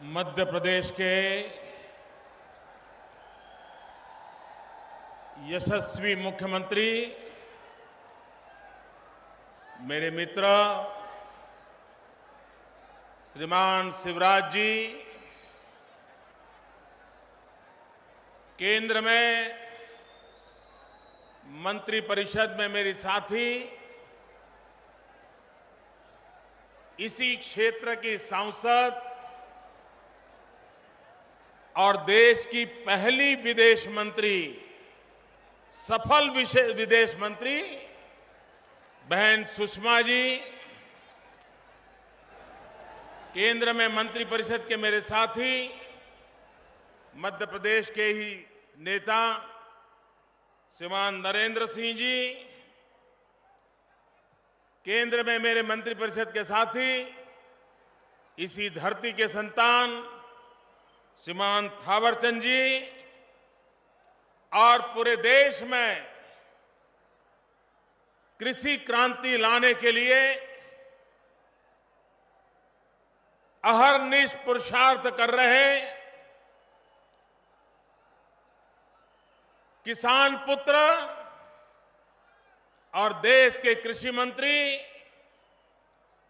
मध्य प्रदेश के यशस्वी मुख्यमंत्री मेरे मित्र श्रीमान शिवराज जी, केंद्र में मंत्रिपरिषद में मेरी साथी, इसी क्षेत्र की सांसद और देश की पहली विदेश मंत्री, सफल विदेश मंत्री बहन सुषमा जी, केंद्र में मंत्रिपरिषद के मेरे साथी, मध्य प्रदेश के ही नेता श्रीमान नरेंद्र सिंह जी, केंद्र में मेरे मंत्रिपरिषद के साथी, इसी धरती के संतान श्रीमान थावरचंद जी, और पूरे देश में कृषि क्रांति लाने के लिए अहर्निश पुरुषार्थ कर रहे किसान पुत्र और देश के कृषि मंत्री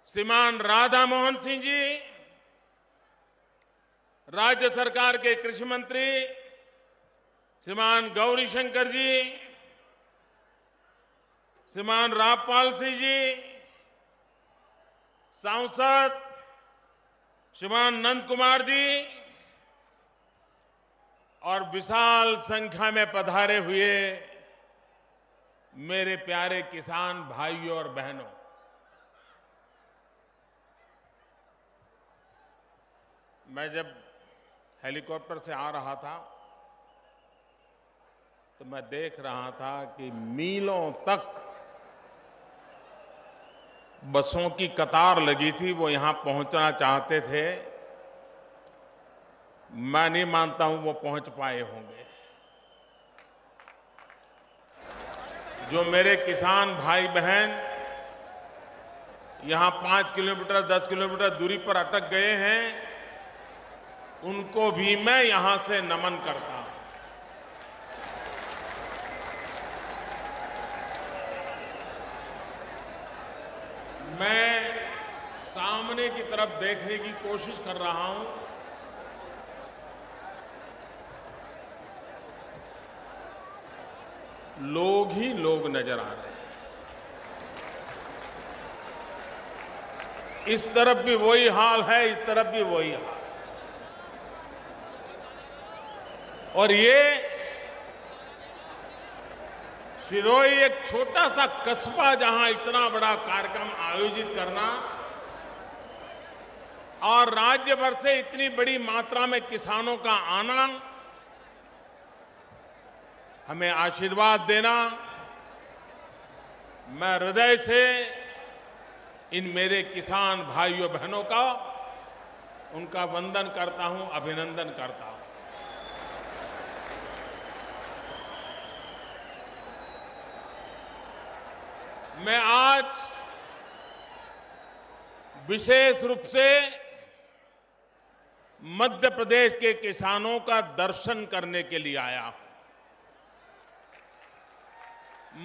श्रीमान राधा मोहन सिंह जी, राज्य सरकार के कृषि मंत्री श्रीमान गौरीशंकर जी, श्रीमान रामपाल सिंह जी, सांसद श्रीमान नंद कुमार जी और विशाल संख्या में पधारे हुए मेरे प्यारे किसान भाइयों और बहनों, मैं जब हेलीकॉप्टर से आ रहा था तो मैं देख रहा था कि मीलों तक बसों की कतार लगी थी। वो यहां पहुंचना चाहते थे। मैं नहीं मानता हूं वो पहुंच पाए होंगे। जो मेरे किसान भाई बहन यहां 5 किलोमीटर 10 किलोमीटर दूरी पर अटक गए हैं, उनको भी मैं यहां से नमन करता हूं। मैं सामने की तरफ देखने की कोशिश कर रहा हूं। लोग ही लोग नजर आ रहे हैं। इस तरफ भी वही हाल है, इस तरफ भी वही हाल। और ये सिरोही एक छोटा सा कस्बा, जहां इतना बड़ा कार्यक्रम आयोजित करना और राज्य भर से इतनी बड़ी मात्रा में किसानों का आना, हमें आशीर्वाद देना, मैं हृदय से इन मेरे किसान भाइयों बहनों का उनका वंदन करता हूं, अभिनंदन करता हूं। मैं आज विशेष रूप से मध्य प्रदेश के किसानों का दर्शन करने के लिए आया हूं।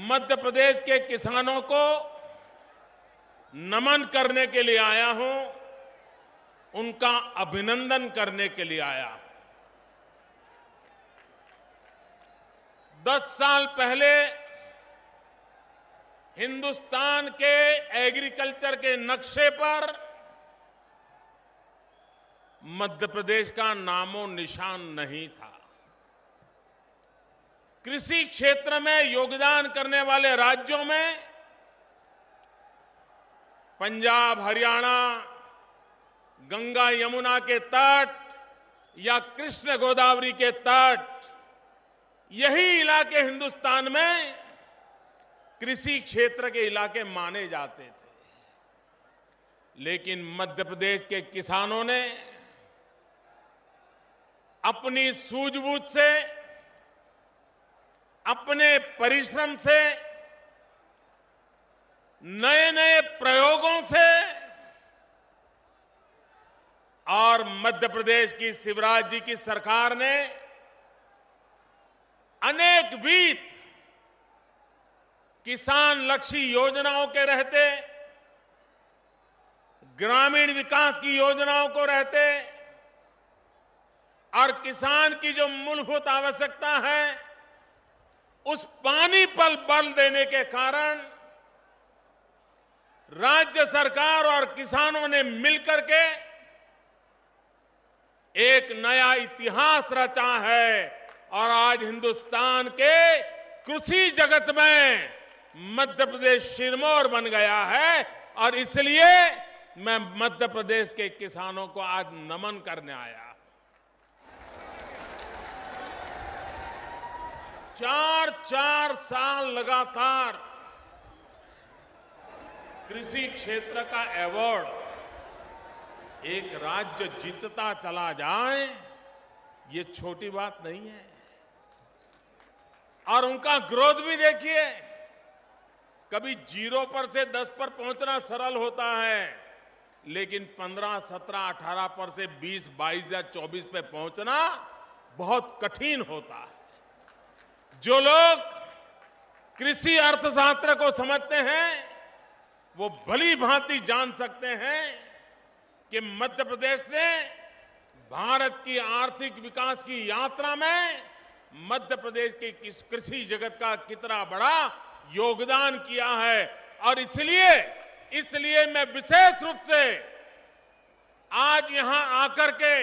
मध्य प्रदेश के किसानों को नमन करने के लिए आया हूं, उनका अभिनंदन करने के लिए आया हूं। 10 साल पहले हिंदुस्तान के एग्रीकल्चर के नक्शे पर मध्य प्रदेश का नामो निशान नहीं था। कृषि क्षेत्र में योगदान करने वाले राज्यों में पंजाब, हरियाणा, गंगा यमुना के तट या कृष्ण गोदावरी के तट, यही इलाके हिंदुस्तान में कृषि क्षेत्र के इलाके माने जाते थे। लेकिन मध्य प्रदेश के किसानों ने अपनी सूझबूझ से, अपने परिश्रम से, नए नए प्रयोगों से और मध्य प्रदेश की शिवराज जी की सरकार ने अनेक विध किसान लक्षी योजनाओं के रहते, ग्रामीण विकास की योजनाओं को रहते और किसान की जो मूलभूत आवश्यकता है उस पानी पर बल देने के कारण राज्य सरकार और किसानों ने मिलकर के एक नया इतिहास रचा है और आज हिंदुस्तान के कृषि जगत में मध्य प्रदेश सिरमौर बन गया है। और इसलिए मैं मध्य प्रदेश के किसानों को आज नमन करने आया। 4 साल लगातार कृषि क्षेत्र का अवार्ड एक राज्य जीतता चला जाए, ये छोटी बात नहीं है। और उनका ग्रोथ भी देखिए, कभी 0 पर से 10 पर पहुंचना सरल होता है, लेकिन 15, 17, 18 पर से 20, 22 या 24 पे पहुंचना बहुत कठिन होता है। जो लोग कृषि अर्थशास्त्र को समझते हैं वो भली भांति जान सकते हैं कि मध्य प्रदेश ने भारत की आर्थिक विकास की यात्रा में मध्य प्रदेश के कृषि जगत का कितना बड़ा योगदान किया है। और इसलिए मैं विशेष रूप से आज यहां आकर के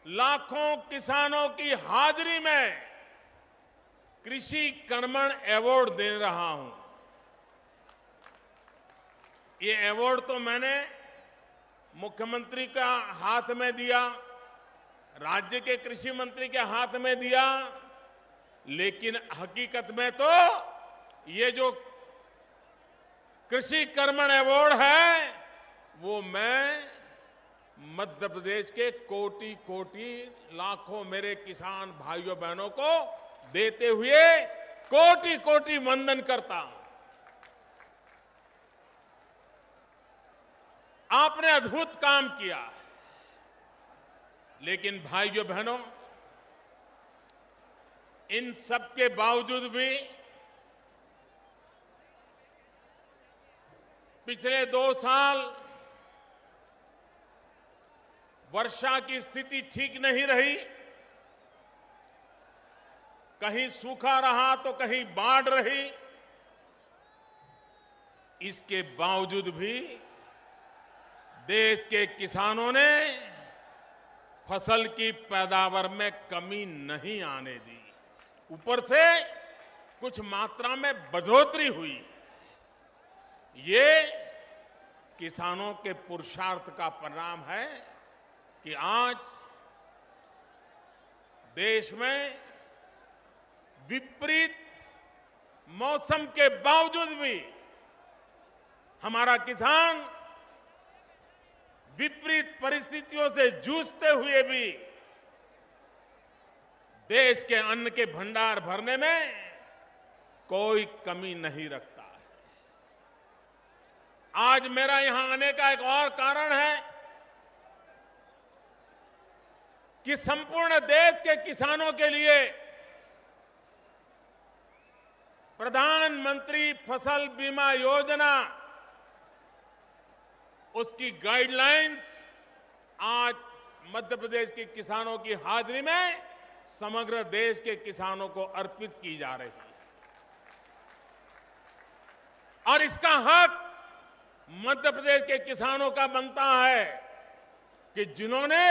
लाखों किसानों की हाजिरी में कृषि कर्मण अवार्ड दे रहा हूं। ये अवार्ड तो मैंने मुख्यमंत्री का हाथ में दिया, राज्य के कृषि मंत्री के हाथ में दिया, लेकिन हकीकत में तो ये जो कृषि कर्मण अवार्ड है वो मैं मध्य प्रदेश के कोटि कोटि लाखों मेरे किसान भाइयों बहनों को देते हुए कोटि कोटि वंदन करता हूं। आपने अद्भुत काम किया, लेकिन भाइयों बहनों, इन सब के बावजूद भी पिछले 2 साल वर्षा की स्थिति ठीक नहीं रही। कहीं सूखा रहा तो कहीं बाढ़ रही। इसके बावजूद भी देश के किसानों ने फसल की पैदावार में कमी नहीं आने दी, ऊपर से कुछ मात्रा में बढ़ोतरी हुई। ये किसानों के पुरुषार्थ का परिणाम है कि आज देश में विपरीत मौसम के बावजूद भी हमारा किसान विपरीत परिस्थितियों से जूझते हुए भी देश के अन्न के भंडार भरने में कोई कमी नहीं रखता। आज मेरा यहां आने का एक और कारण है कि संपूर्ण देश के किसानों के लिए प्रधानमंत्री फसल बीमा योजना, उसकी गाइडलाइंस आज मध्य प्रदेश के किसानों की हाजिरी में समग्र देश के किसानों को अर्पित की जा रही है। और इसका हक मध्य प्रदेश के किसानों का बनता है कि जिन्होंने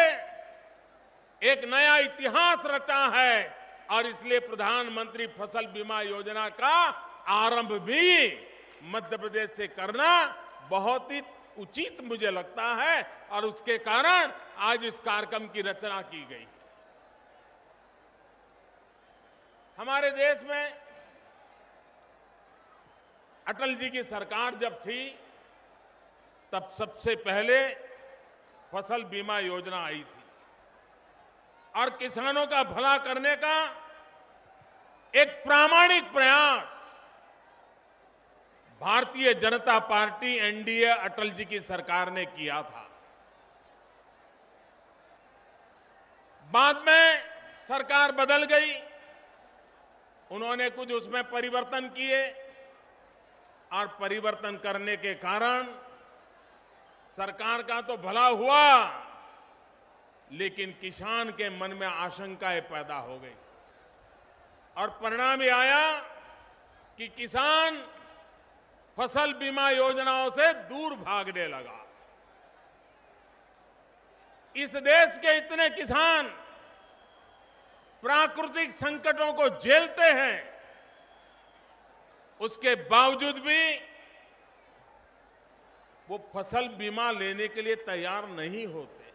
एक नया इतिहास रचा है। और इसलिए प्रधानमंत्री फसल बीमा योजना का आरंभ भी मध्य प्रदेश से करना बहुत ही उचित मुझे लगता है और उसके कारण आज इस कार्यक्रम की रचना की गई। हमारे देश में अटल जी की सरकार जब थी तब सबसे पहले फसल बीमा योजना आई थी और किसानों का भला करने का एक प्रामाणिक प्रयास भारतीय जनता पार्टी एनडीए अटल जी की सरकार ने किया था। बाद में सरकार बदल गई, उन्होंने कुछ उसमें परिवर्तन किए और परिवर्तन करने के कारण सरकार का तो भला हुआ, लेकिन किसान के मन में आशंकाएं पैदा हो गई और परिणाम ये आया कि किसान फसल बीमा योजनाओं से दूर भागने लगा। इस देश के इतने किसान प्राकृतिक संकटों को झेलते हैं, उसके बावजूद भी वो फसल बीमा लेने के लिए तैयार नहीं होते।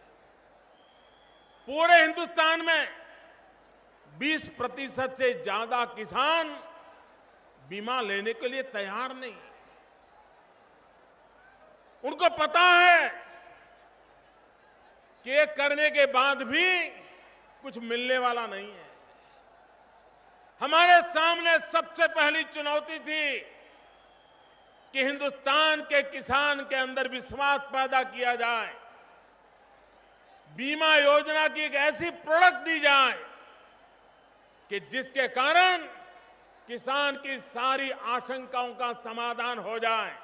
पूरे हिंदुस्तान में 20% से ज्यादा किसान बीमा लेने के लिए तैयार नहीं। उनको पता है कि ये करने के बाद भी कुछ मिलने वाला नहीं है। हमारे सामने सबसे पहली चुनौती थी कि हिंदुस्तान के किसान के अंदर विश्वास पैदा किया जाए, बीमा योजना की एक ऐसी प्रोडक्ट दी जाए कि जिसके कारण किसान की सारी आशंकाओं का समाधान हो जाए।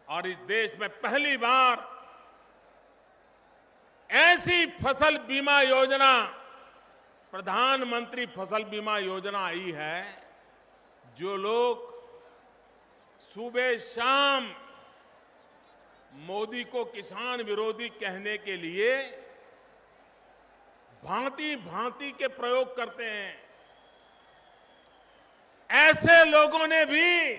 और इस देश में पहली बार ऐसी फसल बीमा योजना, प्रधानमंत्री फसल बीमा योजना आई है, जो लोग सुबह शाम मोदी को किसान विरोधी कहने के लिए भांति भांति के प्रयोग करते हैं, ऐसे लोगों ने भी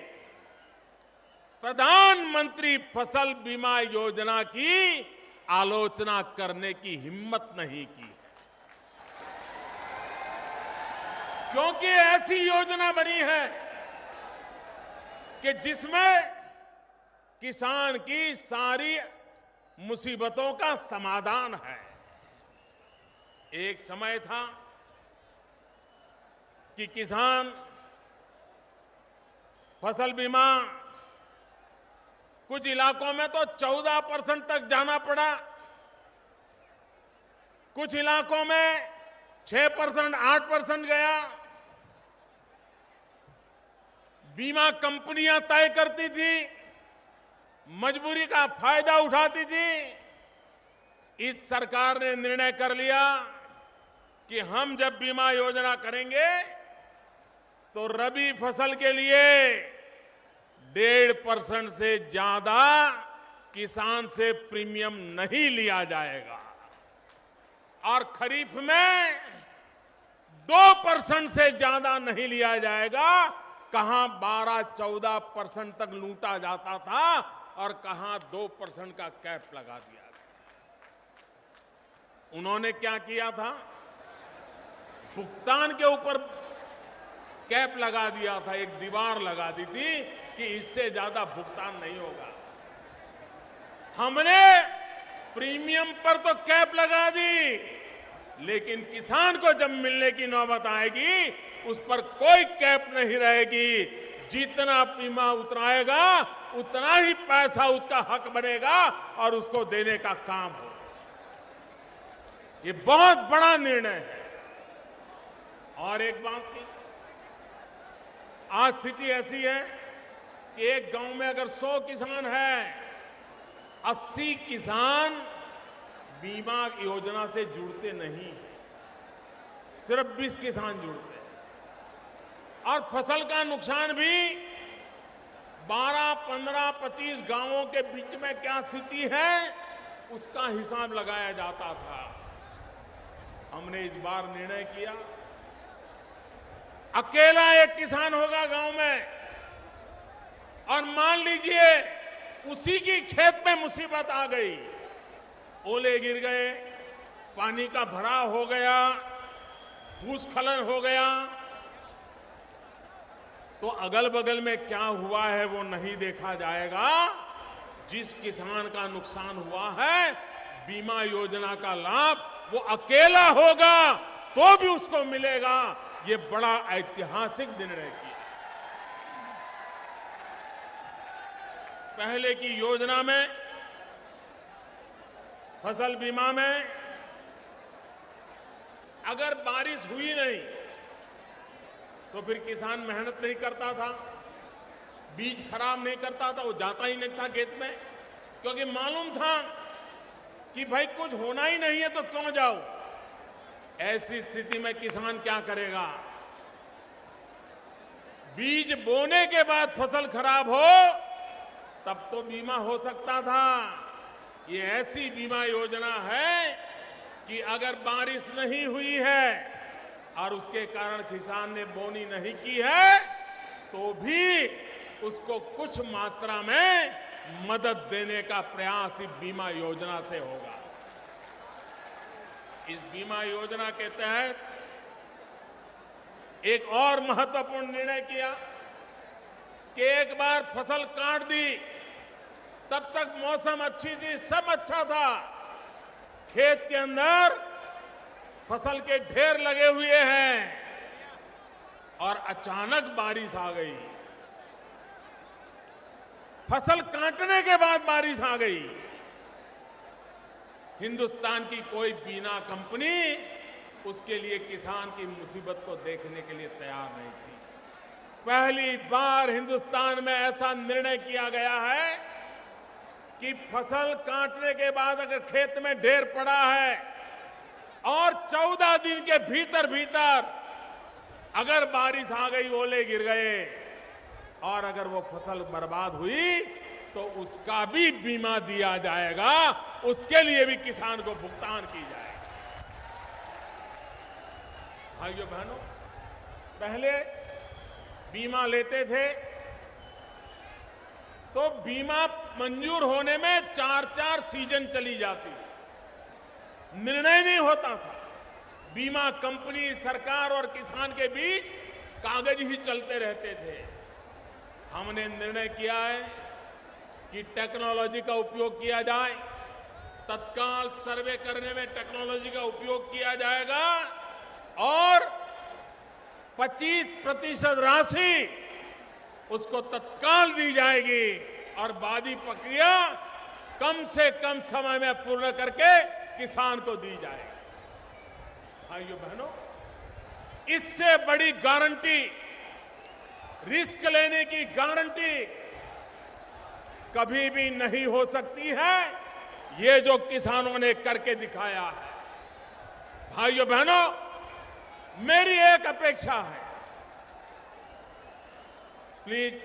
प्रधानमंत्री फसल बीमा योजना की आलोचना करने की हिम्मत नहीं की, क्योंकि ऐसी योजना बनी है कि जिसमें किसान की सारी मुसीबतों का समाधान है। एक समय था कि किसान फसल बीमा कुछ इलाकों में तो 14% तक जाना पड़ा, कुछ इलाकों में 6%, 8% गया। बीमा कंपनियां तय करती थी, मजबूरी का फायदा उठाती थी। इस सरकार ने निर्णय कर लिया कि हम जब बीमा योजना करेंगे तो रबी फसल के लिए 1.5% से ज्यादा किसान से प्रीमियम नहीं लिया जाएगा और खरीफ में 2% से ज्यादा नहीं लिया जाएगा। कहां 12-14% तक लूटा जाता था और कहां 2% का कैप लगा दिया गया। उन्होंने क्या किया था? भुगतान के ऊपर कैप लगा दिया था, एक दीवार लगा दी थी कि इससे ज्यादा भुगतान नहीं होगा। हमने प्रीमियम पर तो कैप लगा दी, लेकिन किसान को जब मिलने की नौबत आएगी उस पर कोई कैप नहीं रहेगी। जितना बीमा उतराएगा उतना ही पैसा उसका हक बनेगा और उसको देने का काम हो। ये बहुत बड़ा निर्णय है। और एक बात की, आज स्थिति ऐसी है कि एक गांव में अगर 100 किसान हैं, 80 किसान बीमा योजना से जुड़ते नहीं, सिर्फ 20 किसान जुड़ते हैं। और फसल का नुकसान भी 12, 15, 25 गांवों के बीच में क्या स्थिति है उसका हिसाब लगाया जाता था। हमने इस बार निर्णय किया, अकेला एक किसान होगा गांव में और मान लीजिए उसी की खेत में मुसीबत आ गई, ओले गिर गए, पानी का भराव हो गया, भूस्खलन हो गया, तो अगल बगल में क्या हुआ है वो नहीं देखा जाएगा। जिस किसान का नुकसान हुआ है, बीमा योजना का लाभ वो अकेला होगा तो भी उसको मिलेगा। ये बड़ा ऐतिहासिक निर्णय किया। पहले की योजना में, फसल बीमा में अगर बारिश हुई नहीं तो फिर किसान मेहनत नहीं करता था, बीज खराब नहीं करता था, वो जाता ही नहीं था खेत में, क्योंकि मालूम था कि भाई कुछ होना ही नहीं है तो क्यों जाओ। ऐसी स्थिति में किसान क्या करेगा? बीज बोने के बाद फसल खराब हो तब तो बीमा हो सकता था। ये ऐसी बीमा योजना है कि अगर बारिश नहीं हुई है और उसके कारण किसान ने बोनी नहीं की है तो भी उसको कुछ मात्रा में मदद देने का प्रयास इस बीमा योजना से होगा। इस बीमा योजना के तहत एक और महत्वपूर्ण निर्णय किया कि एक बार फसल काट दी, तब तक मौसम अच्छी थी, सब अच्छा था, खेत के अंदर फसल के ढेर लगे हुए हैं और अचानक बारिश आ गई। फसल काटने के बाद बारिश आ गई। हिंदुस्तान की कोई बीमा कंपनी उसके लिए किसान की मुसीबत को देखने के लिए तैयार नहीं थी। पहली बार हिंदुस्तान में ऐसा निर्णय किया गया है कि फसल काटने के बाद अगर खेत में ढेर पड़ा है और 14 दिन के भीतर भीतर अगर बारिश आ गई, ओले गिर गए और अगर वो फसल बर्बाद हुई तो उसका भी बीमा दिया जाएगा, उसके लिए भी किसान को भुगतान की जाएगा। भाइयों बहनों, पहले बीमा लेते थे तो बीमा मंजूर होने में 4-4 सीजन चली जाती थी, निर्णय नहीं होता था। बीमा कंपनी, सरकार और किसान के बीच कागज ही चलते रहते थे। हमने निर्णय किया है कि टेक्नोलॉजी का उपयोग किया जाए, तत्काल सर्वे करने में टेक्नोलॉजी का उपयोग किया जाएगा और 25% राशि उसको तत्काल दी जाएगी और बाकी प्रक्रिया कम से कम समय में पूर्ण करके किसान को दी जाएगी। भाइयों बहनों, इससे बड़ी गारंटी, रिस्क लेने की गारंटी कभी भी नहीं हो सकती है, ये जो किसानों ने करके दिखाया है। भाइयों बहनों, मेरी एक अपेक्षा है, प्लीज,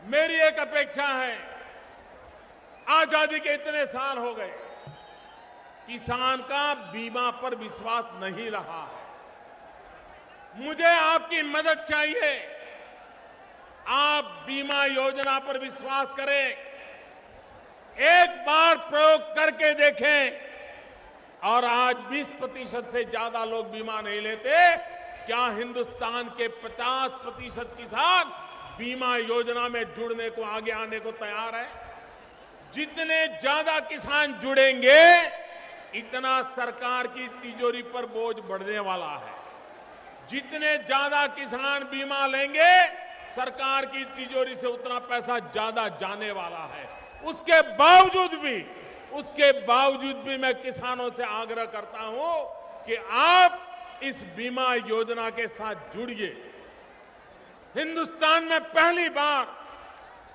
मेरी एक अपेक्षा है। आजादी के इतने साल हो गए, किसान का बीमा पर विश्वास नहीं रहा है। मुझे आपकी मदद चाहिए। आप बीमा योजना पर विश्वास करें, एक बार प्रयोग करके देखें। और आज 20% से ज्यादा लोग बीमा नहीं लेते। क्या हिंदुस्तान के 50% किसान बीमा योजना में जुड़ने को, आगे आने को तैयार है? जितने ज्यादा किसान जुड़ेंगे इतना सरकार की तिजोरी पर बोझ बढ़ने वाला है। जितने ज्यादा किसान बीमा लेंगे सरकार की तिजोरी से उतना पैसा ज्यादा जाने वाला है। उसके बावजूद भी मैं किसानों से आग्रह करता हूं कि आप इस बीमा योजना के साथ जुड़िए। हिंदुस्तान में पहली बार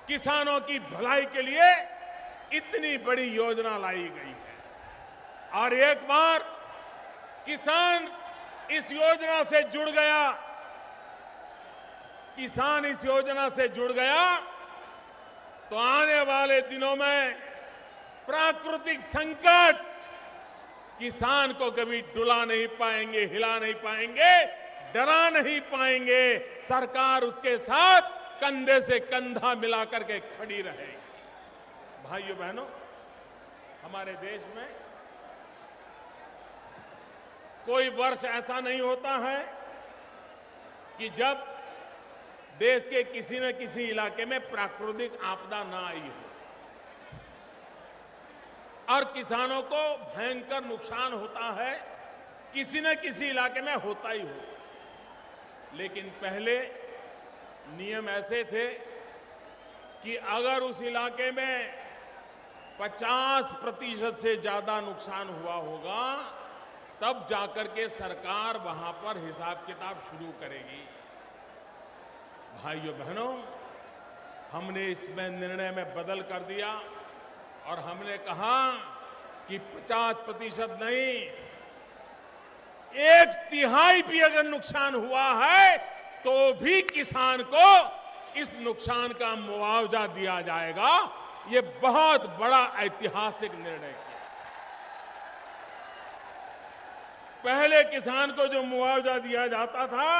किसानों की भलाई के लिए इतनी बड़ी योजना लाई गई है और एक बार किसान इस योजना से जुड़ गया, किसान इस योजना से जुड़ गया तो आने वाले दिनों में प्राकृतिक संकट किसान को कभी डुला नहीं पाएंगे, हिला नहीं पाएंगे, डरा नहीं पाएंगे। सरकार उसके साथ कंधे से कंधा मिलाकर के खड़ी रहेगी। भाइयों बहनों, हमारे देश में कोई वर्ष ऐसा नहीं होता है कि जब देश के किसी न किसी इलाके में प्राकृतिक आपदा ना आई हो और किसानों को भयंकर नुकसान होता है। किसी न किसी इलाके में होता ही हो। लेकिन पहले नियम ऐसे थे कि अगर उस इलाके में 50% से ज्यादा नुकसान हुआ होगा तब जाकर के सरकार वहां पर हिसाब किताब शुरू करेगी। भाइयों बहनों, हमने इसमें निर्णय में बदल कर दिया और हमने कहा कि 50% नहीं, 1/3 भी अगर नुकसान हुआ है तो भी किसान को इस नुकसान का मुआवजा दिया जाएगा। ये बहुत बड़ा ऐतिहासिक निर्णय किया। पहले किसान को जो मुआवजा दिया जाता था,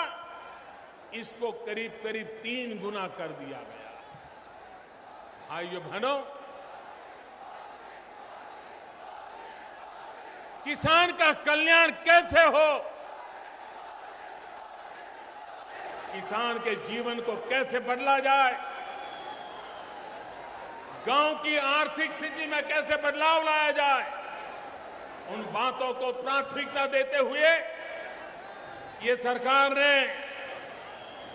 इसको करीब करीब 3 गुना कर दिया गया। भाइयों बहनों, किसान का कल्याण कैसे हो, किसान के जीवन को कैसे बदला जाए, गांव की आर्थिक स्थिति में कैसे बदलाव लाया जाए, उन बातों को प्राथमिकता देते हुए ये सरकार ने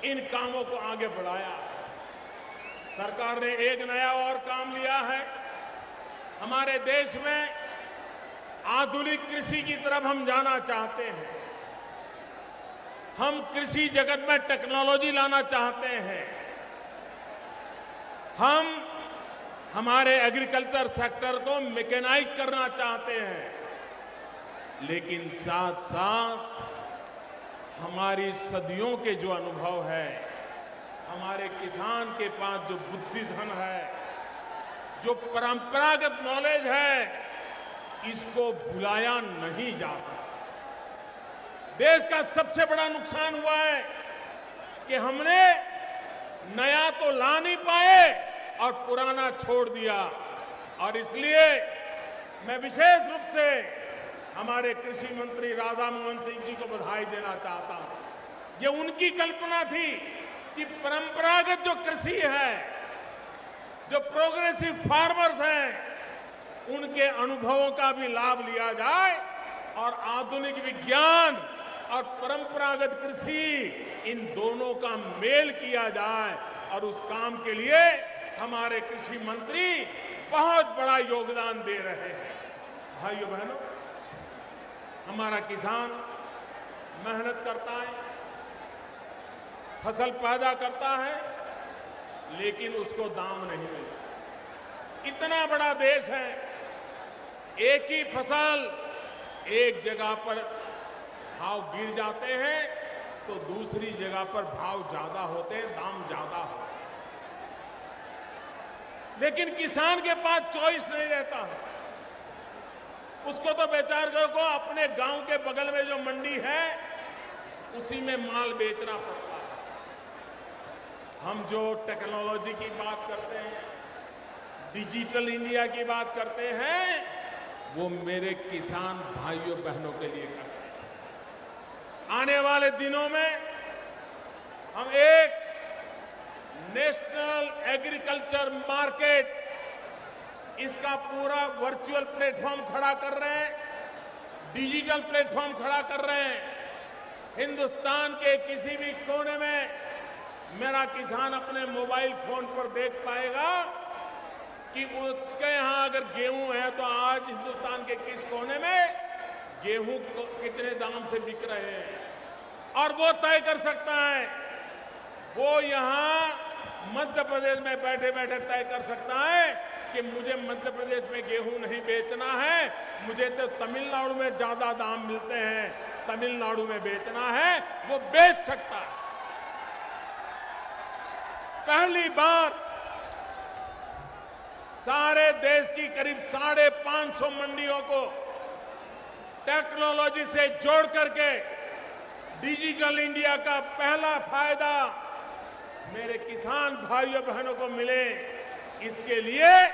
इन कामों को आगे बढ़ाया। सरकार ने एक नया और काम लिया है। हमारे देश में आधुनिक कृषि की तरफ हम जाना चाहते हैं। हम कृषि जगत में टेक्नोलॉजी लाना चाहते हैं। हम हमारे एग्रीकल्चर सेक्टर को मैकेनाइज करना चाहते हैं। लेकिन साथ साथ हमारी सदियों के जो अनुभव है, हमारे किसान के पास जो बुद्धि धन है, जो परंपरागत नॉलेज है, इसको भुलाया नहीं जा सकता। देश का सबसे बड़ा नुकसान हुआ है कि हमने नया तो ला नहीं पाए और पुराना छोड़ दिया। और इसलिए मैं विशेष रूप से हमारे कृषि मंत्री राधा मोहन सिंह जी को बधाई देना चाहता हूं। ये उनकी कल्पना थी कि परंपरागत जो कृषि है, जो प्रोग्रेसिव फार्मर्स हैं, उनके अनुभवों का भी लाभ लिया जाए और आधुनिक विज्ञान और परंपरागत कृषि, इन दोनों का मेल किया जाए। और उस काम के लिए हमारे कृषि मंत्री बहुत बड़ा योगदान दे रहे हैं। भाइयों बहनों, हमारा किसान मेहनत करता है, फसल पैदा करता है, लेकिन उसको दाम नहीं मिलता। इतना बड़ा देश है, एक ही फसल एक जगह पर भाव गिर जाते हैं तो दूसरी जगह पर भाव ज्यादा होते हैं, दाम ज्यादा होते हैं। लेकिन किसान के पास चॉइस नहीं रहता है। उसको तो बेचारे को अपने गांव के बगल में जो मंडी है, उसी में माल बेचना पड़ता है। हम जो टेक्नोलॉजी की बात करते हैं, डिजिटल इंडिया की बात करते हैं, वो मेरे किसान भाइयों बहनों के लिए करते हैं। आने वाले दिनों में हम एक नेशनल एग्रीकल्चर मार्केट, इसका पूरा वर्चुअल प्लेटफॉर्म खड़ा कर रहे हैं, डिजिटल प्लेटफॉर्म खड़ा कर रहे हैं। हिंदुस्तान के किसी भी कोने में मेरा किसान अपने मोबाइल फोन पर देख पाएगा कि उसके यहां अगर गेहूं है तो आज हिंदुस्तान के किस कोने में गेहूं कितने दाम से बिक रहे हैं, और वो तय कर सकता है। वो यहां मध्य प्रदेश में बैठे बैठे तय कर सकता है कि मुझे मध्य प्रदेश में गेहूं नहीं बेचना है, मुझे तो तमिलनाडु में ज्यादा दाम मिलते हैं, तमिलनाडु में बेचना है, वो बेच सकता है। पहली बार सारे देश की करीब 550 मंडियों को टेक्नोलॉजी से जोड़ करके डिजिटल इंडिया का पहला फायदा मेरे किसान भाइयों बहनों को मिले, इसके लिए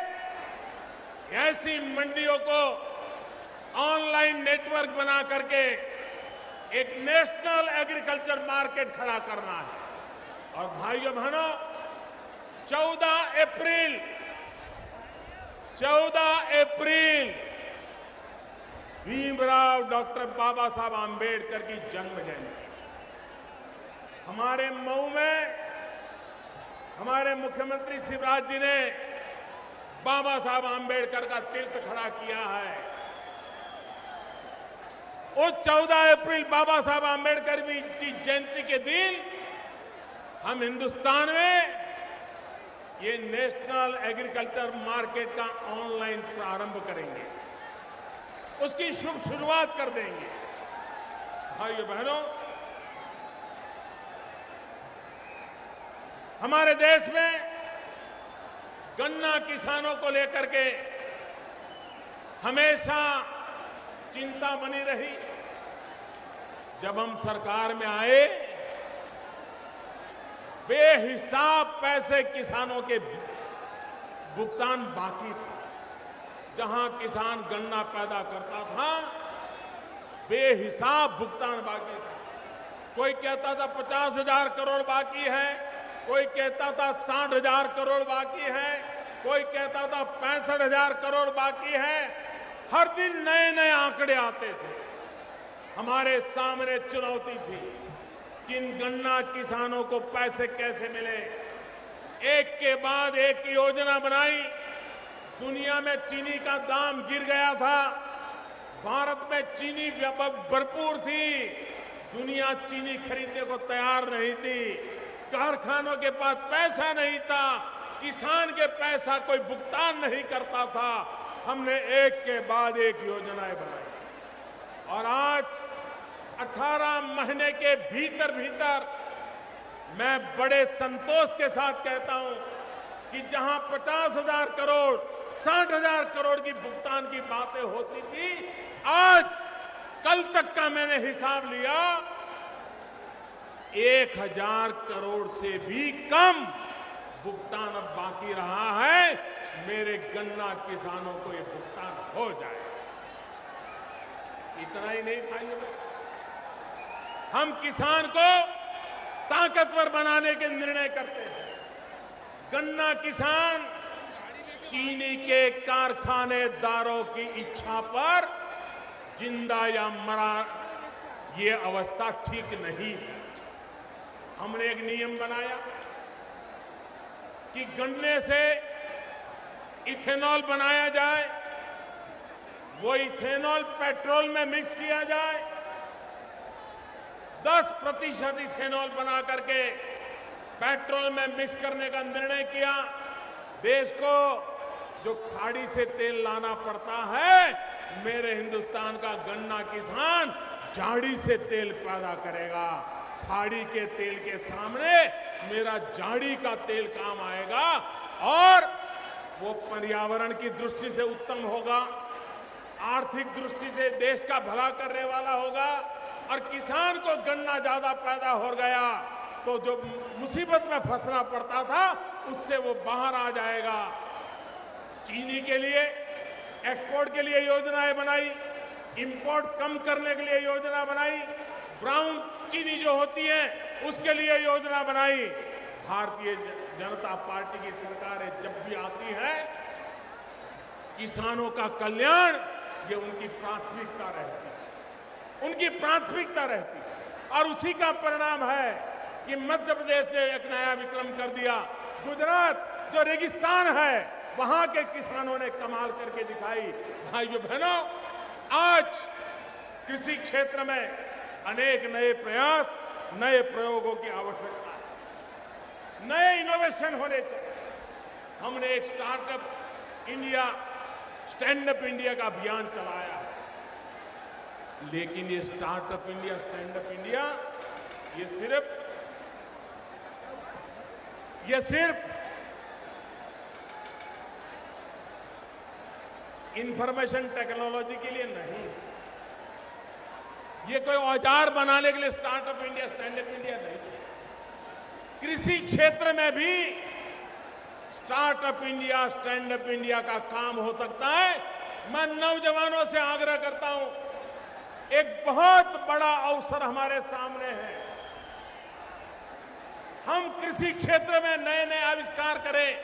ऐसी मंडियों को ऑनलाइन नेटवर्क बना करके एक नेशनल एग्रीकल्चर मार्केट खड़ा करना है। और भाइयों बहनों, 14 अप्रैल भीमराव डॉक्टर बाबा साहब आंबेडकर की जन्म जयंती। हमारे मऊ में हमारे मुख्यमंत्री शिवराज जी ने बाबा साहब आंबेडकर का तीर्थ खड़ा किया है। वो 14 अप्रैल बाबा साहब आम्बेडकर की जयंती के दिन हम हिंदुस्तान में ये नेशनल एग्रीकल्चर मार्केट का ऑनलाइन प्रारंभ करेंगे, उसकी शुभ शुरुआत कर देंगे। भाइयों बहनों, हमारे देश में गन्ना किसानों को लेकर के हमेशा चिंता बनी रही। जब हम सरकार में आए, बेहिसाब पैसे किसानों के भुगतान बाकी था। जहां किसान गन्ना पैदा करता था, बेहिसाब भुगतान बाकी था। कोई कहता था 50,000 करोड़ बाकी है, कोई कहता था 60,000 करोड़ बाकी है, कोई कहता था 65,000 करोड़ बाकी है। हर दिन नए नए आंकड़े आते थे। हमारे सामने चुनौती थी कि इन गन्ना किसानों को पैसे कैसे मिले। एक के बाद एक योजना बनाई। दुनिया में चीनी का दाम गिर गया था, भारत में चीनी भरपूर थी, दुनिया चीनी खरीदने को तैयार नहीं थी, कारखानों के पास पैसा नहीं था, किसान के पैसा कोई भुगतान नहीं करता था। हमने एक के बाद एक योजनाएं बनाई और आज 18 महीने के भीतर भीतर मैं बड़े संतोष के साथ कहता हूं कि जहां 50,000 करोड़ 60,000 करोड़ की भुगतान की बातें होती थी, आज कल तक का मैंने हिसाब लिया 1,000 करोड़ से भी कम भुगतान अब बाकी रहा है। मेरे गन्ना किसानों को ये भुगतान हो जाए। इतना ही नहीं भाइयों, हम किसान को ताकतवर बनाने के निर्णय करते हैं। गन्ना किसान चीनी के कारखानेदारों की इच्छा पर जिंदा या मरा, ये अवस्था ठीक नहीं है। हमने एक नियम बनाया कि गन्ने से इथेनॉल बनाया जाए, वो इथेनॉल पेट्रोल में मिक्स किया जाए। 10% इथेनॉल बना करके पेट्रोल में मिक्स करने का निर्णय किया। देश को जो खाड़ी से तेल लाना पड़ता है, मेरे हिंदुस्तान का गन्ना किसान झाड़ी से तेल पैदा करेगा। खाड़ी के तेल के सामने मेरा झाड़ी का तेल काम आएगा और वो पर्यावरण की दृष्टि से उत्तम होगा, आर्थिक दृष्टि से देश का भला करने वाला होगा और किसान को गन्ना ज्यादा पैदा हो गया तो जो मुसीबत में फंसना पड़ता था उससे वो बाहर आ जाएगा। चीनी के लिए एक्सपोर्ट के लिए योजनाएं बनाई, इंपोर्ट कम करने के लिए योजना बनाई, ब्राउन चीनी जो होती है उसके लिए योजना बनाई। भारतीय जनता पार्टी की सरकारें जब भी आती है, किसानों का कल्याण ये उनकी प्राथमिकता रहती है, उनकी प्राथमिकता रहती है। और उसी का परिणाम है कि मध्य प्रदेश ने एक नया विक्रम कर दिया। गुजरात जो रेगिस्तान है, वहां के किसानों ने कमाल करके दिखाई। भाइयों बहनों, आज कृषि क्षेत्र में अनेक नए प्रयास, नए प्रयोगों की आवश्यकता है, नए इनोवेशन होने चाहिए। हमने एक startup India, stand up India का अभियान चलाया है, लेकिन ये startup India, stand up India ये सिर्फ इंफॉर्मेशन टेक्नोलॉजी के लिए नहीं है। ये कोई औजार बनाने के लिए startup India, stand up India नहीं है। कृषि क्षेत्र में भी startup India, stand up India का काम हो सकता है। मैं नौजवानों से आग्रह करता हूं, एक बहुत बड़ा अवसर हमारे सामने है। हम कृषि क्षेत्र में नए नए आविष्कार करें,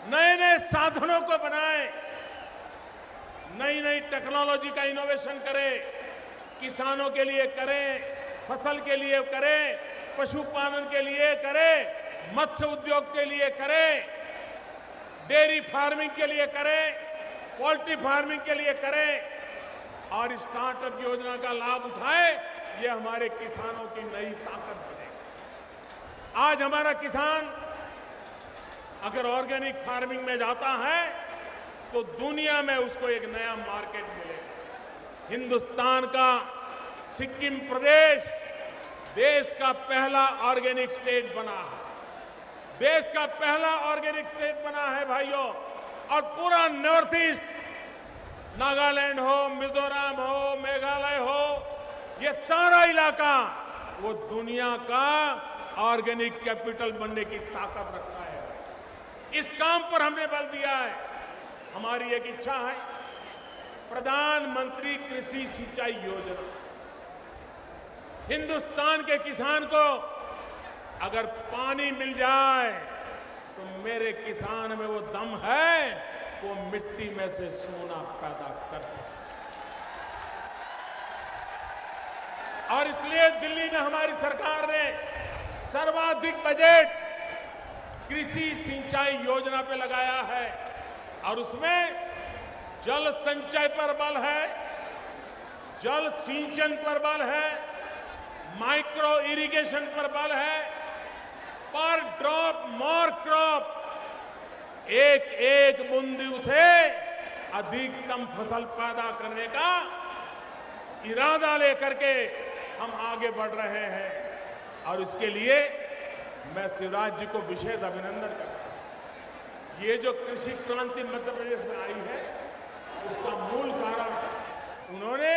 नए नए साधनों को बनाएं, नई नई टेक्नोलॉजी का इनोवेशन करें, किसानों के लिए करें, फसल के लिए करें, पशुपालन के लिए करें, मत्स्य उद्योग के लिए करें, डेयरी फार्मिंग के लिए करें, पोल्ट्री फार्मिंग के लिए करें और स्टार्टअप योजना का लाभ उठाए, ये हमारे किसानों की नई ताकत बनेगी। आज हमारा किसान अगर ऑर्गेनिक फार्मिंग में जाता है तो दुनिया में उसको एक नया मार्केट मिलेगा। हिंदुस्तान का सिक्किम प्रदेश देश का पहला ऑर्गेनिक स्टेट बना है, देश का पहला ऑर्गेनिक स्टेट बना है भाइयों। और पूरा नॉर्थ ईस्ट, नागालैंड हो, मिजोरम हो, मेघालय हो, ये सारा इलाका वो दुनिया का ऑर्गेनिक कैपिटल बनने की ताकत रखता है। इस काम पर हमने बल दिया है। हमारी एक इच्छा है, प्रधानमंत्री कृषि सिंचाई योजना। हिंदुस्तान के किसान को अगर पानी मिल जाए तो मेरे किसान में वो दम है, वो मिट्टी में से सोना पैदा कर सकता है। और इसलिए दिल्ली में हमारी सरकार ने सर्वाधिक बजट कृषि सिंचाई योजना पे लगाया है और उसमें जल संचय पर बल है, जल सिंचन पर बल है, माइक्रो इरिगेशन पर बल है, पर ड्रॉप मोर क्रॉप, एक एक बूंद से अधिकतम फसल पैदा करने का इरादा लेकर के हम आगे बढ़ रहे हैं। और इसके लिए मैं शिवराज जी को विशेष अभिनंदन करता हूं। ये जो कृषि क्रांति मध्य प्रदेश में आई है, उसका मूल कारण उन्होंने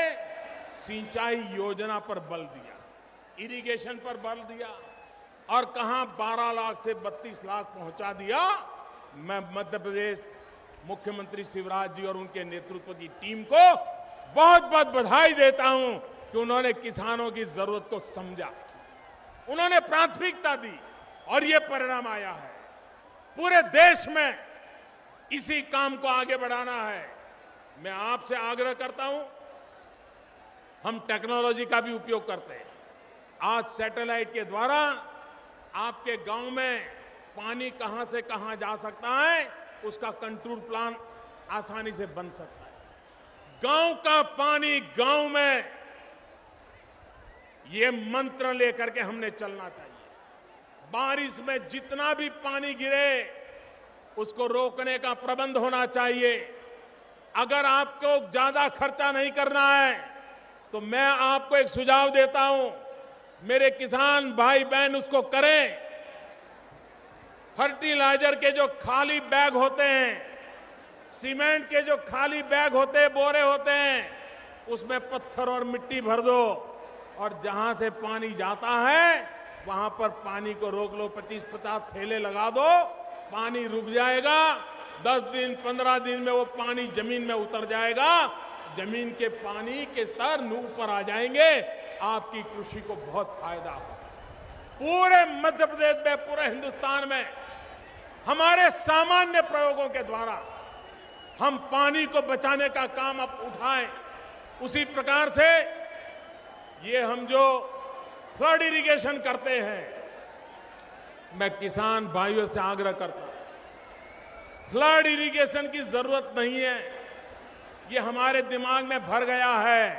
सिंचाई योजना पर बल दिया, इरिगेशन पर बल दिया और कहां 12 लाख से 32 लाख पहुंचा दिया। मैं मध्य प्रदेश मुख्यमंत्री शिवराज जी और उनके नेतृत्व की टीम को बहुत बहुत बधाई देता हूं कि उन्होंने किसानों की जरूरत को समझा, उन्होंने प्राथमिकता दी और ये परिणाम आया है। पूरे देश में इसी काम को आगे बढ़ाना है। मैं आपसे आग्रह करता हूं, हम टेक्नोलॉजी का भी उपयोग करते हैं। आज सैटेलाइट के द्वारा आपके गांव में पानी कहां से कहां जा सकता है, उसका कंट्रोल प्लान आसानी से बन सकता है। गांव का पानी गांव में, ये मंत्र लेकर के हमने चलना चाहिए। बारिश में जितना भी पानी गिरे उसको रोकने का प्रबंध होना चाहिए। अगर आपको ज्यादा खर्चा नहीं करना है तो मैं आपको एक सुझाव देता हूं, मेरे किसान भाई बहन उसको करें। फर्टिलाइजर के जो खाली बैग होते हैं, सीमेंट के जो खाली बैग होते हैं, बोरे होते हैं, उसमें पत्थर और मिट्टी भर दो और जहां से पानी जाता है वहां पर पानी को रोक लो। 25-50 थैले लगा दो, पानी रुक जाएगा। 10 दिन 15 दिन में वो पानी जमीन में उतर जाएगा, जमीन के पानी के स्तर ऊपर आ जाएंगे, आपकी कृषि को बहुत फायदा होगा। पूरे मध्य प्रदेश में, पूरे हिंदुस्तान में हमारे सामान्य प्रयोगों के द्वारा हम पानी को बचाने का काम अब उठाएं। उसी प्रकार से ये हम जो फ्लड इरिगेशन करते हैं, मैं किसान भाइयों से आग्रह करता हूं, फ्लड इरिगेशन की जरूरत नहीं है। ये हमारे दिमाग में भर गया है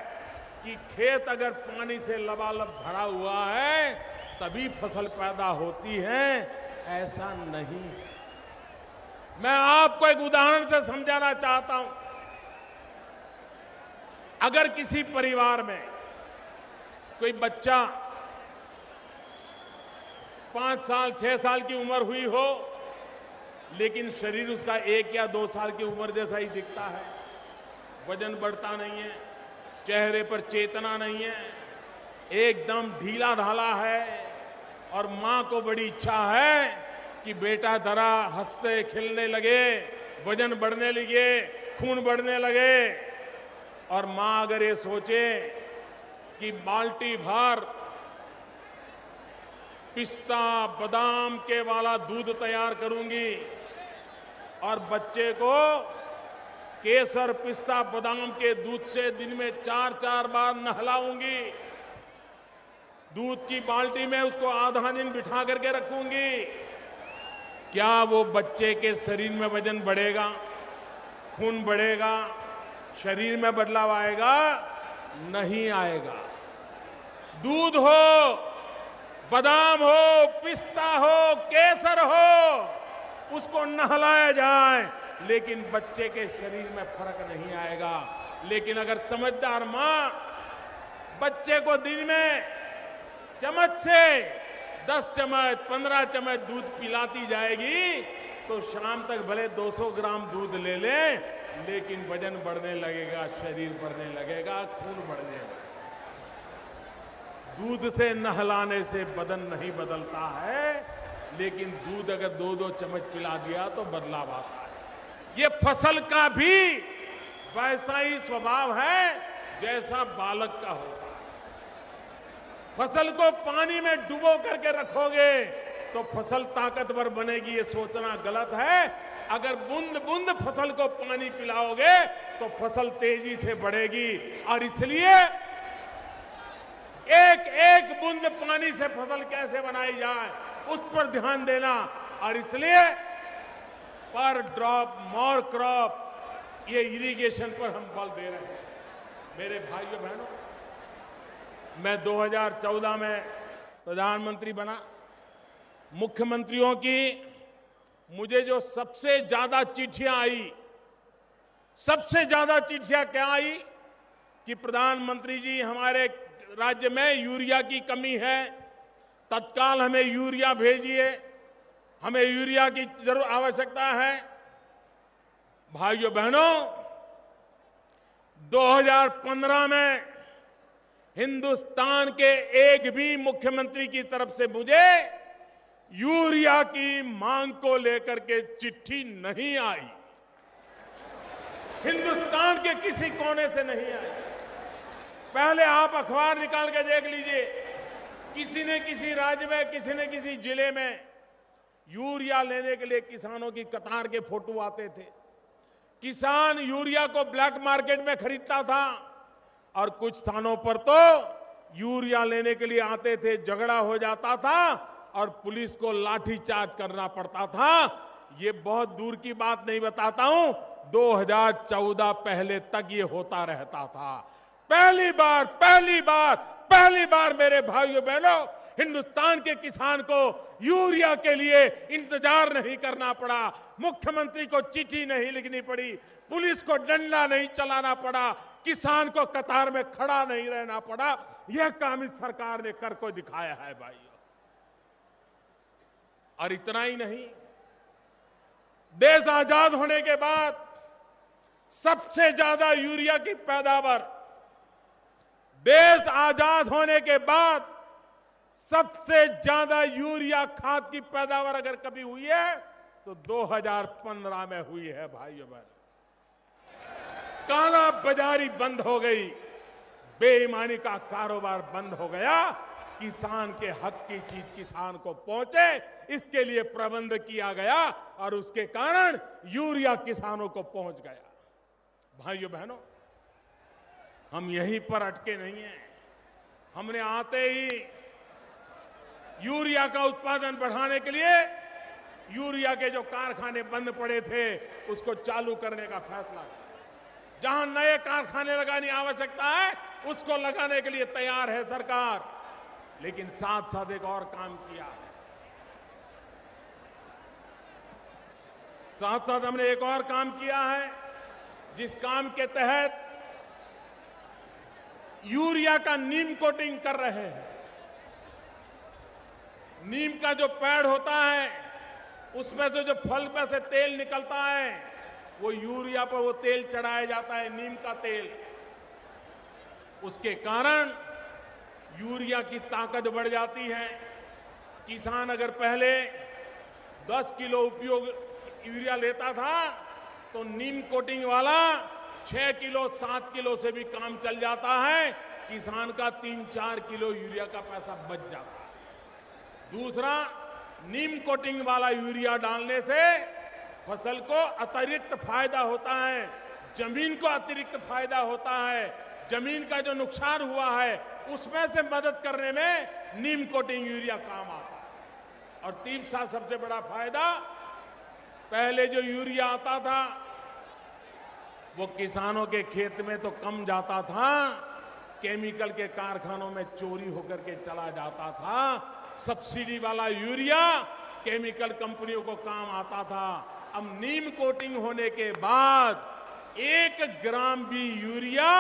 कि खेत अगर पानी से लबालब भरा हुआ है तभी फसल पैदा होती है, ऐसा नहीं है। मैं आपको एक उदाहरण से समझाना चाहता हूं। अगर किसी परिवार में कोई बच्चा 5 साल 6 साल की उम्र हुई हो, लेकिन शरीर उसका 1 या 2 साल की उम्र जैसा ही दिखता है, वजन बढ़ता नहीं है, चेहरे पर चेतना नहीं है, एकदम ढीला ढाला है, और मां को बड़ी इच्छा है कि बेटा जरा हंसते खिलने लगे, वजन बढ़ने लगे, खून बढ़ने लगे, और मां अगर ये सोचे कि बाल्टी भर पिस्ता बादाम के वाला दूध तैयार करूंगी और बच्चे को केसर पिस्ता बादाम के दूध से दिन में 4-4 बार नहलाऊंगी, दूध की बाल्टी में उसको आधा दिन बिठा करके रखूंगी, क्या वो बच्चे के शरीर में वजन बढ़ेगा, खून बढ़ेगा, शरीर में बदलाव आएगा? नहीं आएगा। दूध हो, बादाम हो, पिस्ता हो, केसर हो, उसको नहलाया जाए, लेकिन बच्चे के शरीर में फर्क नहीं आएगा। लेकिन अगर समझदार मां बच्चे को दिन में चम्मच से 10 चम्मच 15 चम्मच दूध पिलाती जाएगी तो शाम तक भले 200 ग्राम दूध ले ले, लेकिन वजन बढ़ने लगेगा, शरीर बढ़ने लगेगा, खून बढ़ने लगेगा। दूध से नहलाने से बदन नहीं बदलता है, लेकिन दूध अगर 2-2 चम्मच पिला दिया तो बदलाव आता है। ये फसल का भी वैसा ही स्वभाव है जैसा बालक का होता है। फसल को पानी में डुबो करके रखोगे तो फसल ताकतवर बनेगी, ये सोचना गलत है। अगर बूंद बूंद फसल को पानी पिलाओगे तो फसल तेजी से बढ़ेगी। और इसलिए एक एक बूंद पानी से फसल कैसे बनाई जाए उस पर ध्यान देना। और इसलिए पर ड्रॉप मोर क्रॉप, ये इरिगेशन पर हम बल दे रहे हैं। मेरे भाइयों बहनों, मैं 2014 में प्रधानमंत्री बना। मुख्यमंत्रियों की मुझे जो सबसे ज्यादा चिट्ठियां आई, सबसे ज्यादा चिट्ठियां क्या आई कि प्रधानमंत्री जी हमारे राज्य में यूरिया की कमी है, तत्काल हमें यूरिया भेजिए, हमें यूरिया की जरूर आवश्यकता है। भाइयों बहनों, 2015 में हिंदुस्तान के एक भी मुख्यमंत्री की तरफ से मुझे यूरिया की मांग को लेकर के चिट्ठी नहीं आई। हिंदुस्तान के किसी कोने से नहीं आई। पहले आप अखबार निकाल के देख लीजिए, किसी ने किसी राज्य में, किसी ने किसी जिले में यूरिया लेने के लिए किसानों की कतार के फोटो आते थे। किसान यूरिया को ब्लैक मार्केट में खरीदता था और कुछ स्थानों पर तो यूरिया लेने के लिए आते थे, झगड़ा हो जाता था और पुलिस को लाठीचार्ज करना पड़ता था। ये बहुत दूर की बात नहीं बताता हूं, 2014 पहले तक ये होता रहता था। पहली बार मेरे भाइयों बहनों, हिंदुस्तान के किसान को यूरिया के लिए इंतजार नहीं करना पड़ा, मुख्यमंत्री को चिट्ठी नहीं लिखनी पड़ी, पुलिस को डंडा नहीं चलाना पड़ा, किसान को कतार में खड़ा नहीं रहना पड़ा। यह काम इस सरकार ने कर को दिखाया है भाइयों। और इतना ही नहीं, देश आजाद होने के बाद सबसे ज्यादा यूरिया की पैदावार, देश आजाद होने के बाद सबसे ज्यादा यूरिया खाद की पैदावार अगर कभी हुई है तो 2015 में हुई है भाइयों बहनों। काला बाजारी बंद हो गई, बेईमानी का कारोबार बंद हो गया, किसान के हक की चीज किसान को पहुंचे, इसके लिए प्रबंध किया गया और उसके कारण यूरिया किसानों को पहुंच गया। भाइयों बहनों, हम यहीं पर अटके नहीं हैं। हमने आते ही यूरिया का उत्पादन बढ़ाने के लिए यूरिया के जो कारखाने बंद पड़े थे उसको चालू करने का फैसला किया। जहां नए कारखाने लगाने की आवश्यकता है उसको लगाने के लिए तैयार है सरकार। लेकिन साथ साथ एक और काम किया है, साथ साथ हमने एक और काम किया है, जिस काम के तहत यूरिया का नीम कोटिंग कर रहे हैं। नीम का जो पेड़ होता है उसमें से जो फल में से तेल निकलता है वो यूरिया पर वो तेल चढ़ाया जाता है, नीम का तेल। उसके कारण यूरिया की ताकत बढ़ जाती है। किसान अगर पहले 10 किलो उपयोग यूरिया लेता था तो नीम कोटिंग वाला 6 किलो 7 किलो से भी काम चल जाता है। किसान का 3-4 किलो यूरिया का पैसा बच जाता है। दूसरा, नीम कोटिंग वाला यूरिया डालने से फसल को अतिरिक्त फायदा होता है, जमीन को अतिरिक्त फायदा होता है। जमीन का जो नुकसान हुआ है उसमें से मदद करने में नीम कोटिंग यूरिया काम आता है। और तीसरा सबसे बड़ा फायदा, पहले जो यूरिया आता था वो किसानों के खेत में तो कम जाता था, केमिकल के कारखानों में चोरी होकर के चला जाता था। सब्सिडी वाला यूरिया केमिकल कंपनियों को काम आता था। अब नीम कोटिंग होने के बाद 1 ग्राम भी यूरिया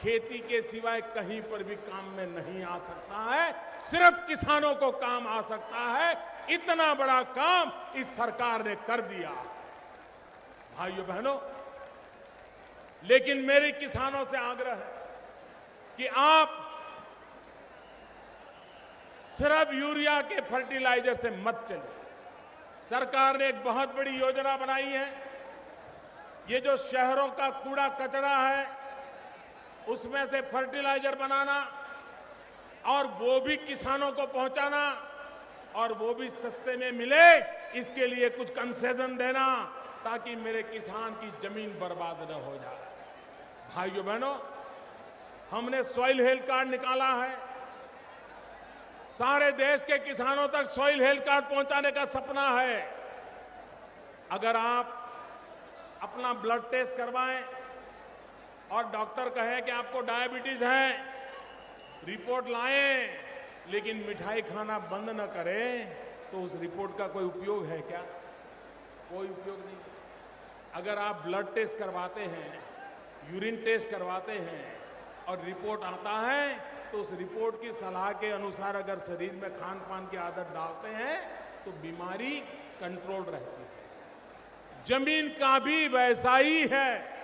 खेती के सिवाय कहीं पर भी काम में नहीं आ सकता है, सिर्फ किसानों को काम आ सकता है। इतना बड़ा काम इस सरकार ने कर दिया भाइयों बहनों। लेकिन मेरे किसानों से आग्रह है कि आप सिर्फ यूरिया के फर्टिलाइजर से मत चलिए। सरकार ने एक बहुत बड़ी योजना बनाई है। ये जो शहरों का कूड़ा कचरा है उसमें से फर्टिलाइजर बनाना और वो भी किसानों को पहुंचाना और वो भी सस्ते में मिले, इसके लिए कुछ कंसेशन देना ताकि मेरे किसान की जमीन बर्बाद न हो जाए। भाइयों बहनों, हमने सॉइल हेल्थ कार्ड निकाला है। सारे देश के किसानों तक सॉइल हेल्थ कार्ड पहुंचाने का सपना है। अगर आप अपना ब्लड टेस्ट करवाएं और डॉक्टर कहे कि आपको डायबिटीज है, रिपोर्ट लाएं, लेकिन मिठाई खाना बंद न करें, तो उस रिपोर्ट का कोई उपयोग है क्या? कोई उपयोग नहीं। अगर आप ब्लड टेस्ट करवाते हैं, यूरिन टेस्ट करवाते हैं और रिपोर्ट आता है, तो उस रिपोर्ट की सलाह के अनुसार अगर शरीर में खान पान की आदत डालते हैं तो बीमारी कंट्रोल रहती है। जमीन का भी वैसा ही है।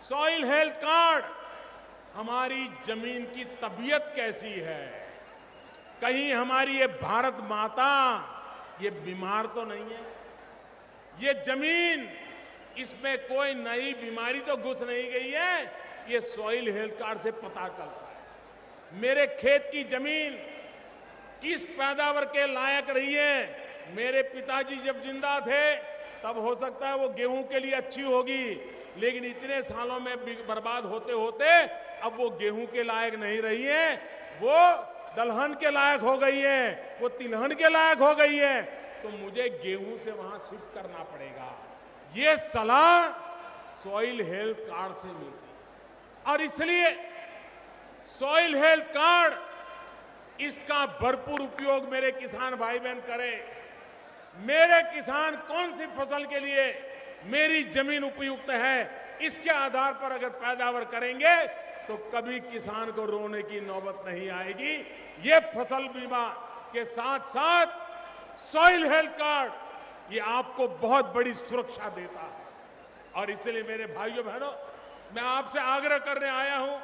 सॉइल हेल्थ कार्ड, हमारी जमीन की तबीयत कैसी है, कहीं हमारी ये भारत माता ये बीमार तो नहीं है, ये जमीन इसमें कोई नई बीमारी तो घुस नहीं गई है, ये सॉइल हेल्थ कार्ड से पता चलता है। मेरे खेत की जमीन किस पैदावार के लायक रही है। मेरे पिताजी जब जिंदा थे तब हो सकता है वो गेहूं के लिए अच्छी होगी, लेकिन इतने सालों में बर्बाद होते होते अब वो गेहूं के लायक नहीं रही है, वो दलहन के लायक हो गई है, वो तिलहन के लायक हो गई है। तो मुझे गेहूं से वहां शिफ्ट करना पड़ेगा। ये सलाह सॉइल हेल्थ कार्ड से मिलती है और इसलिए सॉइल हेल्थ कार्ड इसका भरपूर उपयोग मेरे किसान भाई बहन करें। मेरे किसान कौन सी फसल के लिए मेरी जमीन उपयुक्त है, इसके आधार पर अगर पैदावार करेंगे तो कभी किसान को रोने की नौबत नहीं आएगी। ये फसल बीमा के साथ साथ सॉइल हेल्थ कार्ड ये आपको बहुत बड़ी सुरक्षा देता है। और इसलिए मेरे भाइयों बहनों, मैं आपसे आग्रह करने आया हूं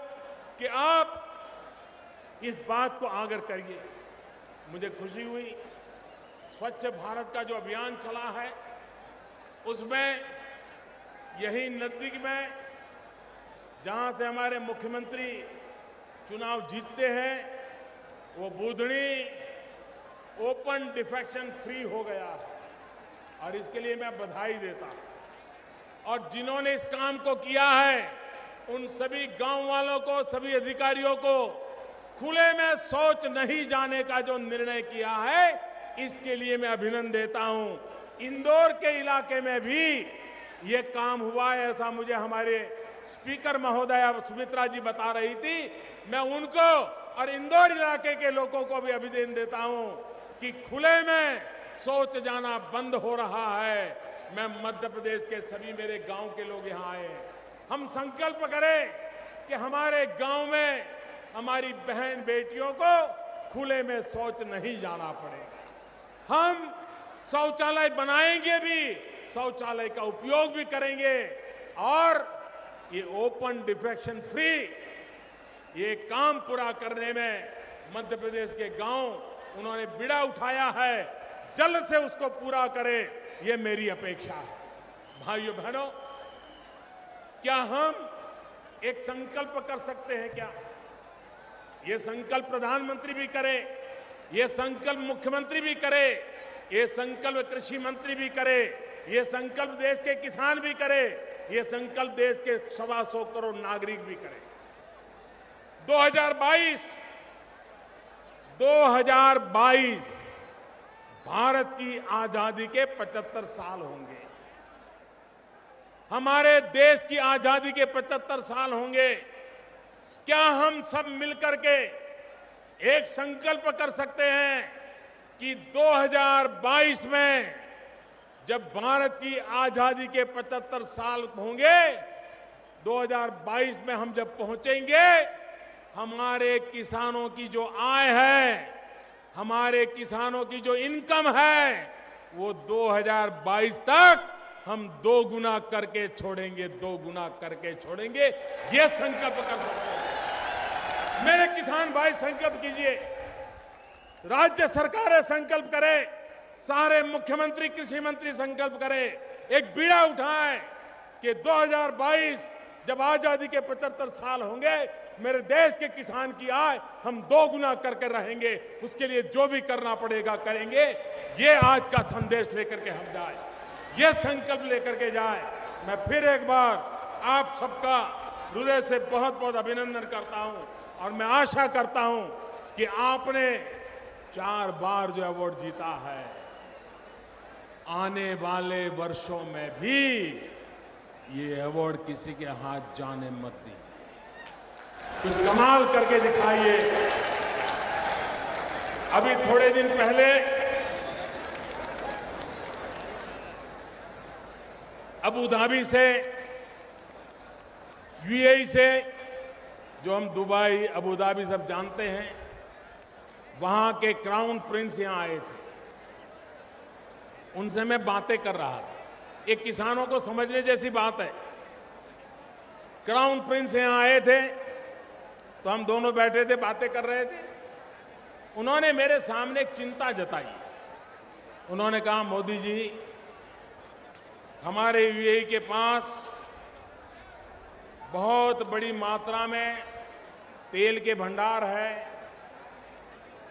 कि आप इस बात को आग्रह करिए। मुझे खुशी हुई स्वच्छ भारत का जो अभियान चला है उसमें यही नजदीक में जहां से हमारे मुख्यमंत्री चुनाव जीतते हैं वो बुधनी ओपन डिफेक्शन फ्री हो गया है और इसके लिए मैं बधाई देता हूं। और जिन्होंने इस काम को किया है उन सभी गांव वालों को, सभी अधिकारियों को खुले में शौच नहीं जाने का जो निर्णय किया है इसके लिए मैं अभिनंदन देता हूं। इंदौर के इलाके में भी ये काम हुआ है, ऐसा मुझे हमारे स्पीकर महोदया सुमित्रा जी बता रही थी। मैं उनको और इंदौर इलाके के लोगों को भी अभिनंदन देता हूं कि खुले में शौच जाना बंद हो रहा है। मैं मध्य प्रदेश के सभी मेरे गांव के लोग यहां आए, हम संकल्प करें कि हमारे गांव में हमारी बहन बेटियों को खुले में शौच नहीं जाना पड़ेगा। हम शौचालय बनाएंगे भी, शौचालय का उपयोग भी करेंगे और ये ओपन डिफेक्शन फ्री ये काम पूरा करने में मध्य प्रदेश के गांव उन्होंने बीड़ा उठाया है, जल्द से उसको पूरा करें, ये मेरी अपेक्षा है। भाइयों बहनों, क्या हम एक संकल्प कर सकते हैं क्या? ये संकल्प प्रधानमंत्री भी करे, ये संकल्प मुख्यमंत्री भी करे, ये संकल्प कृषि मंत्री भी करे, ये संकल्प देश के किसान भी करे, ये संकल्प देश के 125 करोड़ नागरिक भी करे। 2022 भारत की आजादी के 75 साल होंगे। हमारे देश की आजादी के 75 साल होंगे। क्या हम सब मिलकर के एक संकल्प कर सकते हैं कि 2022 में जब भारत की आजादी के 75 साल होंगे, 2022 में हम जब पहुंचेंगे, हमारे किसानों की जो आय है, हमारे किसानों की जो इनकम है, वो 2022 तक हम 2 गुना करके छोड़ेंगे, 2 गुना करके छोड़ेंगे। ये संकल्प कर सकते हैं। मेरे किसान भाई संकल्प कीजिए, राज्य सरकारें संकल्प करें, सारे मुख्यमंत्री कृषि मंत्री संकल्प करें, एक बीड़ा उठाएं कि 2022 जब आजादी के 75 साल होंगे, मेरे देश के किसान की आय हम 2 गुना करके रहेंगे। उसके लिए जो भी करना पड़ेगा करेंगे। ये आज का संदेश लेकर के हम जाए, ये संकल्प लेकर के जाए। मैं फिर एक बार आप सबका हृदय से बहुत बहुत अभिनंदन करता हूं और मैं आशा करता हूं कि आपने 4 बार जो अवार्ड जीता है, आने वाले वर्षों में भी ये अवार्ड किसी के हाथ जाने मत दीजिए। कुछ कमाल करके दिखाइए। अभी थोड़े दिन पहले अबू धाबी से, यूएई से, जो हम दुबई अबू धाबी सब जानते हैं, वहां के क्राउन प्रिंस यहां आए थे। उनसे मैं बातें कर रहा था। ये किसानों को समझने जैसी बात है। क्राउन प्रिंस यहां आए थे तो हम दोनों बैठे थे, बातें कर रहे थे। उन्होंने मेरे सामने एक चिंता जताई। उन्होंने कहा, मोदी जी, हमारे यूएई के पास बहुत बड़ी मात्रा में तेल के भंडार है,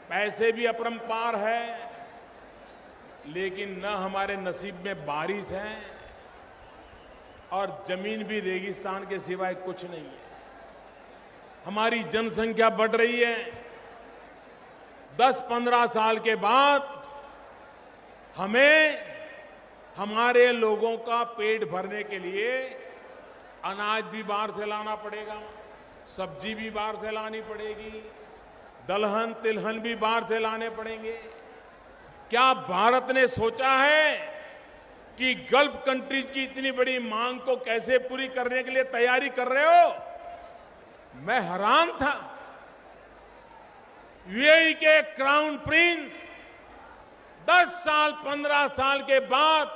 पैसे भी अपरंपार है, लेकिन न हमारे नसीब में बारिश है और जमीन भी रेगिस्तान के सिवाय कुछ नहीं है। हमारी जनसंख्या बढ़ रही है। 10-15 साल के बाद हमें हमारे लोगों का पेट भरने के लिए अनाज भी बाहर से लाना पड़ेगा, सब्जी भी बाहर से लानी पड़ेगी, दलहन तिलहन भी बाहर से लाने पड़ेंगे। क्या भारत ने सोचा है कि गल्फ कंट्रीज की इतनी बड़ी मांग को कैसे पूरी करने के लिए तैयारी कर रहे हो? मैं हैरान था। यूएई के क्राउन प्रिंस 10 साल 15 साल के बाद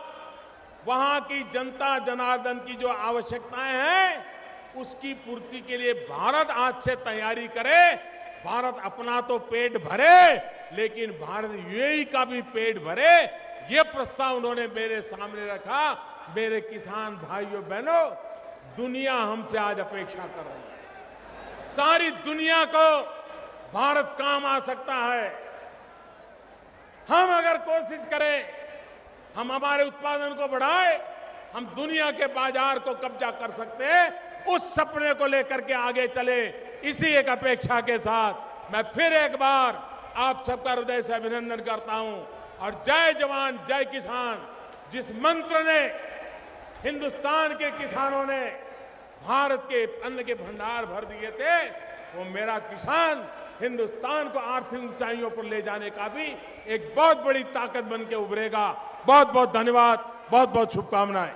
वहां की जनता जनार्दन की जो आवश्यकताएं हैं, उसकी पूर्ति के लिए भारत आज से तैयारी करे। भारत अपना तो पेट भरे, लेकिन भारत यूएई का भी पेट भरे। ये प्रस्ताव उन्होंने मेरे सामने रखा। मेरे किसान भाइयों बहनों, दुनिया हमसे आज अपेक्षा कर रही है। सारी दुनिया को भारत काम आ सकता है। हम अगर कोशिश करें, हम हमारे उत्पादन को बढ़ाएं, हम दुनिया के बाजार को कब्जा कर सकते हैं। उस सपने को लेकर के आगे चले। इसी एक अपेक्षा के साथ मैं फिर एक बार आप सबका हृदय से अभिनंदन करता हूं और जय जवान जय किसान, जिस मंत्र ने हिंदुस्तान के किसानों ने भारत के अन्न के भंडार भर दिए थे, वो मेरा किसान हिंदुस्तान को आर्थिक ऊंचाइयों पर ले जाने का भी एक बहुत बड़ी ताकत बन के उभरेगा। बहुत बहुत धन्यवाद, बहुत बहुत शुभकामनाएं।